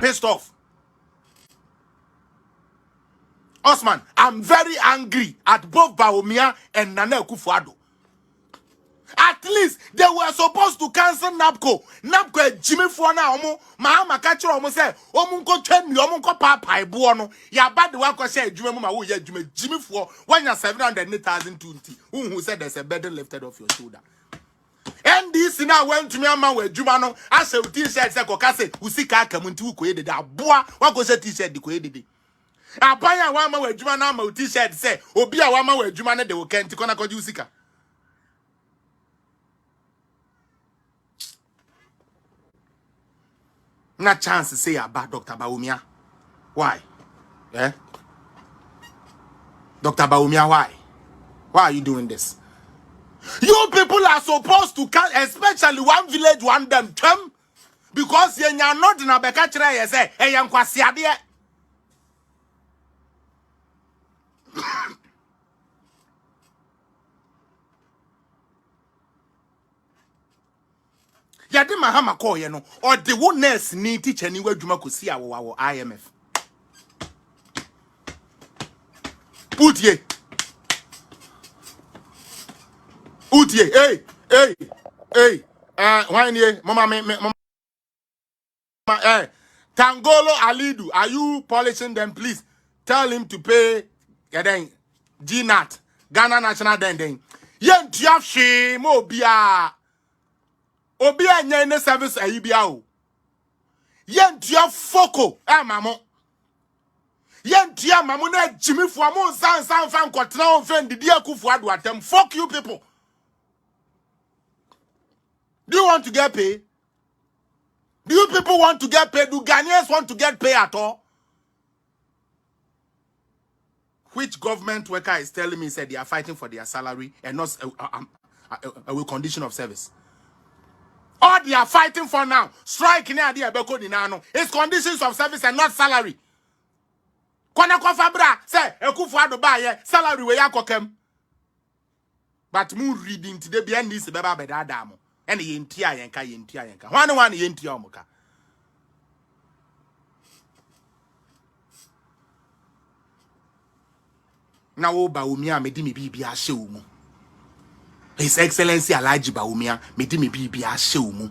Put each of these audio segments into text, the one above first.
pissed off. Osman, I'm very angry at both Bawumia and Nana Akufo-Addo. At least they were supposed to cancel NAPCO. NAPCO Jimmy Fuana omo Mahama catcher omo say omo ko twen mi omo ko pa paibo no ya bad the one ko say Jimmy ma wo ya Jimmy Fuo when you 700,020 who said there's a burden lifted off your shoulder. And this now went to me ama we Juma no I say t-shirt say ko ka say usika aka muntu ko yede da boa wa ko say t-shirt ko yede apanya wa ma we Juma na ma t-shirt say obi a wa ma we Juma ne de wo kenti ko na ko usika. Not chance to say about Dr. Bawumia. Why? Eh? Dr. Bawumia, why? Why are you doing this? You people are supposed to count, especially one village, one them term, because you're not in a becatcher, you say, hey, I'm quasiadia. Yadi Mahama call, you know, or the one nurse need teach anywhere Juma could see our IMF. Put ye. Hey, why ye, mama, Tangolo Alidu, are you polishing them, please? Tell him to pay, GNAT, Ghana National Dending. Yen tiaf she, mo bia. Obia nyene service ayibiao. Yen tia foko mamo. Yen tia mamo na Jimmy Fuamo san fan kwatna on fen Didi Akufo-Addo atem. Fuck you people. Do you want to get paid? Do you people want to get paid? Do Ghanaians want to get paid at all? Which government worker is telling me said they are fighting for their salary and not a condition of service? All they are fighting for now, strike in the is conditions of service and not salary. Kona kofabra say Akufo-Addo buy salary we yakokem. But mu reading today be this beba beda damo. And yentia yenka. One yentia omuka. Na wo Bawumia medi me bibia hye wo mu. His Excellency Alhaji Bawumia medi me bibia hye wo mu.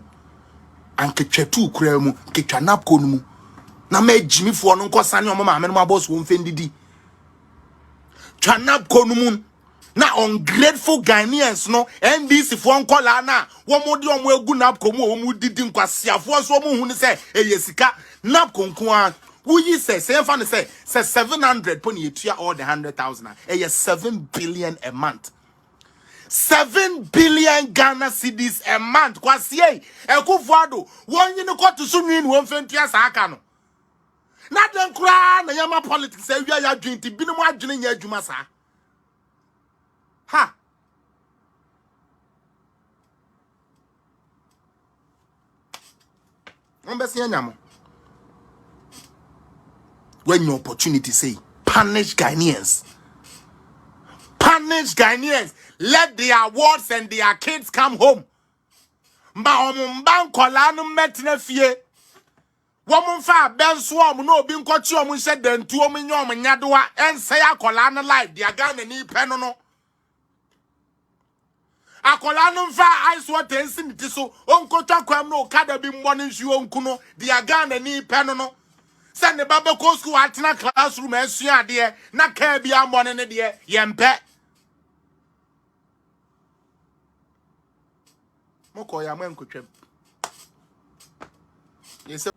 Anke twetu kura mu, ke twa napko no mu. Na me Jimmy Fuo no nko sane o mama me no boss wo mfendidi. Twa napko no mu. Na ungrateful Ghanaians no NDC fo nkola na wo mo de omo egu napko mu o mu didi nkwasiafo so mo hu ne se eyesika napko nko a who you say fan say 700 pony etua all the 100,000 7 billion a month. 7 billion Ghana cedis a month. Kwasi Akufo-Addo won you no ko to so nwi won fentua sa aka no. Na den kura na yama politics say wi ya dwenti binom adwene nya adwuma sa. Ha. Ombesi anyamo. When your opportunity say, punish Ghanaians. Punish Ghanaians. Let their awards and their kids come home. Ma omumban kolanu metne fie. Womun fa ben swom no obi nkochi omun hye dantu omun nya omun nyadoa ense akolanu live dia Ghana ni peno no. Akolanu fa ice water ensiniti so onkotwa kwam no kada bi mbone nsuo nkuno dia Ghana ni peno no. Send the Baba school at na classroom and sua dear, na care be a morning dear, yempe. Moko ya mwen kutrem. Yes,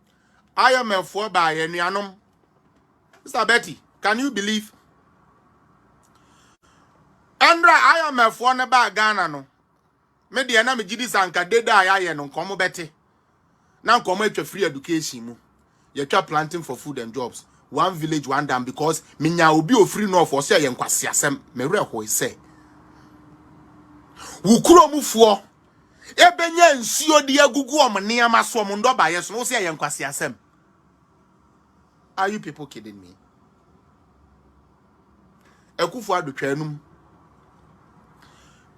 I am a 4 by any anum. Mr. Betty, can you believe? Andra, I am a 4 by Ghana no. Mediana me jidi sanka deda ya no komo Betty. Now come with free education. You try planting for food and jobs. One village, one dam, because minya obi o free no for say yenkwasi asem. Me re say. Wukuro mufuo. Ebenye nsuo de agugu omne amaso omundo ba yeso no say yenkwasi asem. Are you people kidding me? Akufo-Addo twanum.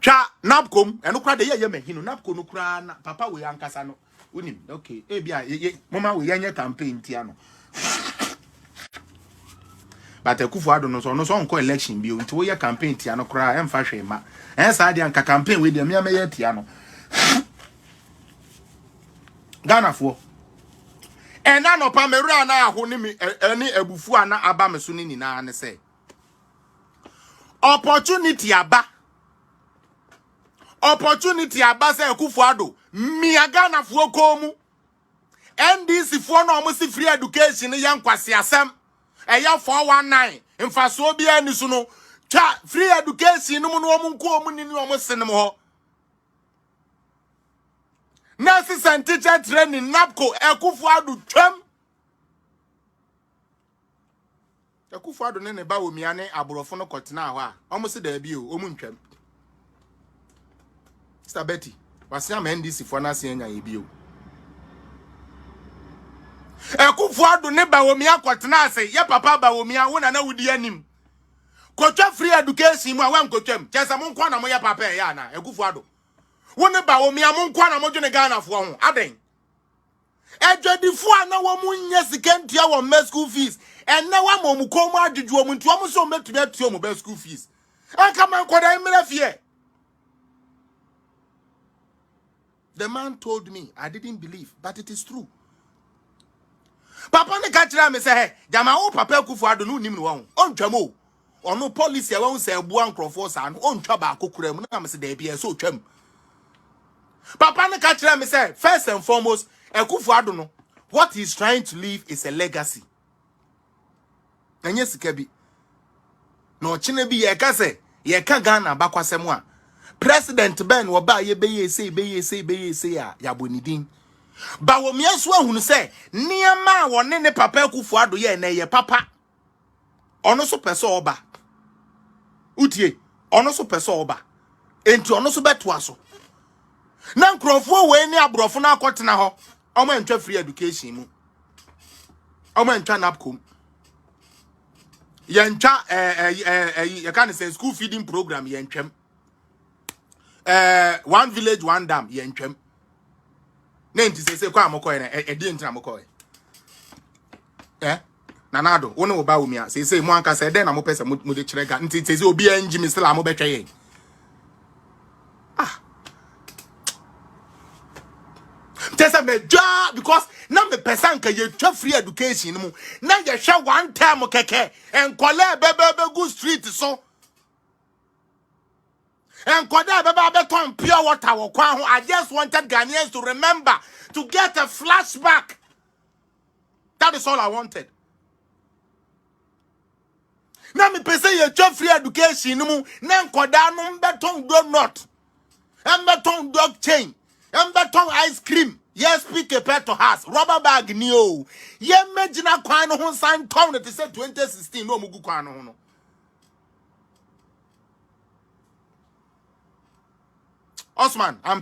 Twa napcom eno kra de ye mahino napcom no kra na papa we ankasa no unim okay e bia mama we yanye campaign tia no but Akufo-Addo no so onko election bi o nti wo ye campaign tia no kra emfa hwe ma sa de anka campaign we de me ye tia no Ghana fo ena no pa mewura na aho ni mi eni abufu ana aba me so ni nyina ne say opportunity aba say Akufo-Addo mi Ghana fo komu NDC fo no omo si free education ye nkwase asem eya 419 mfaso bia ni so no twa free education no no omo nko omo ni omo senem ho nurses and teacher training napco Akufo-Addo twam Akufo-Addo ne ba wo mia ne aborofo no kotena ho a omo se da bi o omo ntwam Sister Betty wase am NDC fo na se anya ye bi o Akufo-Addo ne ba wo mia kotena ase ye papa ba wo mia wo na wudi anim kotwa free education mu a wan kotwam chesa mo nkwa na mo ye papa ya na Akufo-Addo wo ne ba wo mia mo nkwa na mo dwene Ghana fo ho aden ejodifo ana wo mu nya sikentia wo me school fees enna wa mo mu ko mu adwudwu wo mu nti wo mu so metumi atuo mu be school fees anka man koda imira fie. The man told me, I didn't believe, but it is true. Papa ne ka kira me say hey jama wo papa Akufo-Addo no nim no wo ontwam o ono policy e wo say ebu ankrofo sa no ontwa ba akokura mu na me say da bia so otwam. Papa ne ka kira me say first and foremost Akufo-Addo no what he's trying to leave is a legacy. Enye sika bi no chine bi ye ka say ye ka Ghana bakwasem a President Ben wo ba ye beye say a ya bonidin ba wo miaso ahunu say niama wo ne papa Akufo-Addo ye na ye papa ono so pese oba utie ono so pese oba enti ono so beto aso na nkrofo we ni aborofo na akotena ho omo entwa free education mu omo entwa napcom ye ntwa ye kan say school feeding program ye ntwam one village one dam ye ntwam na enti say kwa amokoy na edi ntina amokoy nanado woni wo ba wo mia say mo anka say den na mo pese mo de kire ga nti say obi anji mi sela mo betwe ye tesa me ja because na me person ka ye twa free education mu na ye hwe one time keke enkola bebe go street so enkoda bebe ton pure water wo kwa ho. I just wanted Ghanaians to remember to get a flashback. That is all I wanted. Na me pese ye twa free education mu na enkoda no beton donut beton dog chain beton ice cream. Yes, pick a pet to house. Rubber bag new. Ye megina kwan ho san town it say 2016 no mugu kwan ho no. Osman, I'm